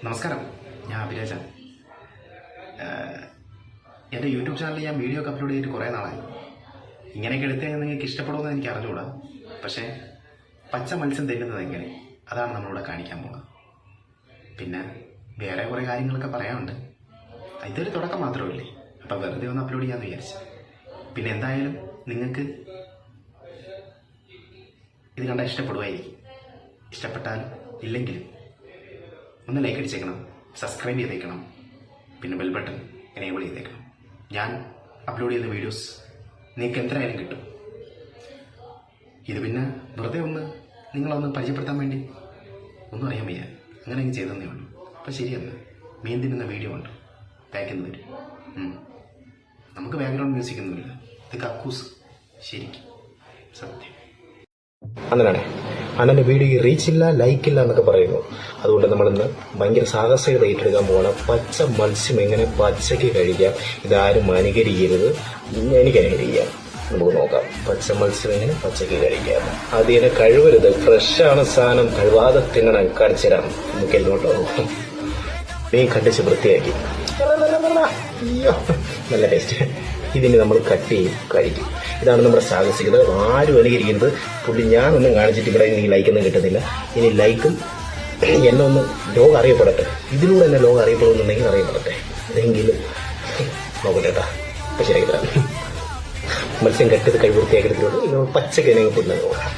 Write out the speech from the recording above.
നമസ്കാരം, ഞാൻ അഭിരാജാണ്. എൻ്റെ യൂട്യൂബ് ചാനലിൽ ഞാൻ വീഡിയോ ഒക്കെ അപ്ലോഡ് ചെയ്തിട്ട് കുറേ നാളായി. ഇങ്ങനെയൊക്കെ എടുത്ത് നിങ്ങൾക്ക് ഇഷ്ടപ്പെടുമെന്ന് എനിക്ക് അറിഞ്ഞുകൂടാ. പക്ഷേ പച്ച മത്സ്യം തരുന്നത് എങ്ങനെ, അതാണ് നമ്മളിവിടെ കാണിക്കാൻ പോകുന്നത്. പിന്നെ വേറെ കുറേ കാര്യങ്ങളൊക്കെ പറയാനുണ്ട്. ഇതൊരു തുടക്കം മാത്രമല്ലേ, അപ്പം വെറുതെ ഒന്ന് അപ്ലോഡ് ചെയ്യാമെന്ന് വിചാരിച്ചു. പിന്നെ എന്തായാലും നിങ്ങൾക്ക് ഇത് കണ്ടാൽ ഇഷ്ടപ്പെടുമായിരിക്കും. ഇഷ്ടപ്പെട്ടാലും ഇല്ലെങ്കിലും ഒന്ന് ലൈക്ക് അടിച്ചേക്കണം, സബ്സ്ക്രൈബ് ചെയ്തേക്കണം, പിന്നെ ബെൽ ബട്ടൺ എനേബിൾ ചെയ്തേക്കണം. ഞാൻ അപ്ലോഡ് ചെയ്യുന്ന വീഡിയോസ് നിങ്ങൾക്ക് എത്രയായാലും കിട്ടും. ഇത് പിന്നെ വെറുതെ നിങ്ങളൊന്ന് പരിചയപ്പെടുത്താൻ വേണ്ടി ഒന്നും അറിയാൻ വയ്യ, അങ്ങനെ അങ്ങ് ചെയ്തതന്നേ ഉള്ളൂ. അപ്പം ശരിയെന്ന് മീൻ തിന്നുന്ന വീഡിയോ ഉണ്ട്, പായ്ക്കുന്ന വരും. നമുക്ക് ബാക്ക്ഗ്രൗണ്ട് മ്യൂസിക് ഒന്നുമില്ല, ഇത് കക്കൂസ് ശരിക്കും സത്യം. അങ്ങനെയാണേ അണ്ണൻ്റെ വീഡിയോ റീച്ചില്ല, ലൈക്കില്ല എന്നൊക്കെ പറയുന്നു. അതുകൊണ്ട് നമ്മളിന്ന് ഭയങ്കര സാഹസികത ഏറ്റെടുക്കാൻ പോകണം. പച്ച മത്സ്യം എങ്ങനെ പച്ചയ്ക്ക് കഴിക്കാം, ഇതാരും അനുകരിക്കരുത്, എനിക്ക് അനുകരിക്കാം. നമുക്ക് നോക്കാം പച്ച മത്സ്യം എങ്ങനെ പച്ചയ്ക്ക് കഴിക്കാം. അതിനെ കഴുകരുത്, ഫ്രഷാണ് സാധനം, കഴുകാതെ തിന്നണം. കാണിച്ചുതരാം നമുക്ക് എല്ലോട്ടോ. മീൻ കണ്ടിച്ച് വൃത്തിയാക്കി, നല്ല ടേസ്റ്റ്. ഇതിന് നമ്മൾ കട്ട് ചെയ്യും, കഴിക്കും. ഇതാണ് നമ്മുടെ സാഹസികത. ആരും അനുകരിക്കുന്നത്. പുള്ളി ഞാനൊന്നും കാണിച്ചിട്ട് ഇവിടെ എനിക്ക് ലൈക്കൊന്നും കിട്ടുന്നില്ല. ഇനി ലൈക്കും എന്നെ ഒന്ന് ലോകം അറിയപ്പെടട്ടെ, ഇതിലൂടെ എന്നെ ലോകം അറിയപ്പെടുന്നുണ്ടെങ്കിൽ അറിയപ്പെടട്ടെ. എങ്കിലും നോക്കട്ടെ കേട്ടാ. അപ്പം ശരിയാക്കില്ല, മത്സ്യം കെട്ടത് കഴിവൃത്തിയാക്കി എടുത്തിട്ടുണ്ട്. പച്ചക്ക് എന്നെ പുല്ല് നോക്കാം.